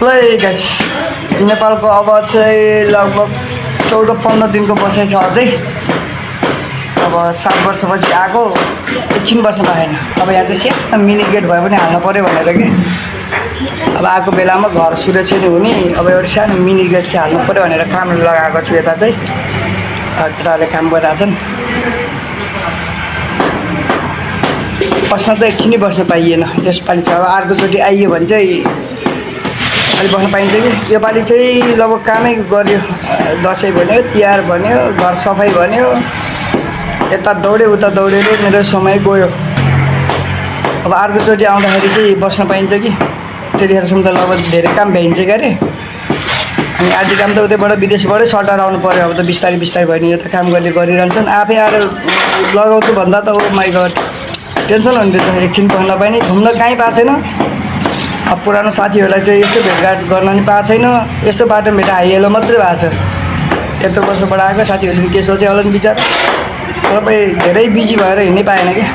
ल गाइस नेपालको अब चाहिँ लगभग 14-15 दिनको बसाइ छ अझै। अब 7 वर्षपछि आएको एकछिन बस्न पाएन। अब यहाँ चाहिँ सानो मिनी गेट भए पनि हाल्नु पऱ्यो भनेर कि अब आएको बेलामा घर सुरक्षा नि हुने। अब एउटा सानो मिनी गेट चाहिँ हाल्नु पऱ्यो भनेर काम लगाएको छु। यता चाहिँ केटाहरूले काम गरिरहेछन्। बस्न त एकछिनै बस्न पाइएन यसपालि चाहिँ। अब अर्कोचोटि आइयो भने चाहिँ अलि बस्न पाइन्छ कि। योपालि चाहिँ लगभग कामै गऱ्यो। दसैँ भन्यो, तिहार भन्यो, घर सफाइ भन्यो, यता दौड्यो उता दौडेर मेरो समय गयो। अब अर्कोचोटि आउँदाखेरि चाहिँ बस्न पाइन्छ कि। त्यतिखेरसम्म त लगभग धेरै काम भ्याइन्छ क्या अरे। अनि आधी काम त उतैबाट विदेशबाटै सटाएर आउनु पऱ्यो। अब त बिस्तारै बिस्तारै भयो नि। यो त काम गर्ने गरिरहन्छन्। आफै आएर लगाउँछु भन्दा त ओ माई गड टेन्सन हुन्थ्यो त। एकछिन बस्न पाएन, घुम्न कहीँ पाएको छैन। अब पुरानो साथीहरूलाई चाहिँ यसो भेटघाट गर्न नि पाएको छैन। यसो बाटो भेट हाइहेलो मात्रै भएको छ। यत्रो वर्षबाट आएको साथीहरूले के सोचे होला नि विचार। तपाईँ धेरै बिजी भएर हिँड्नै पाएन क्या।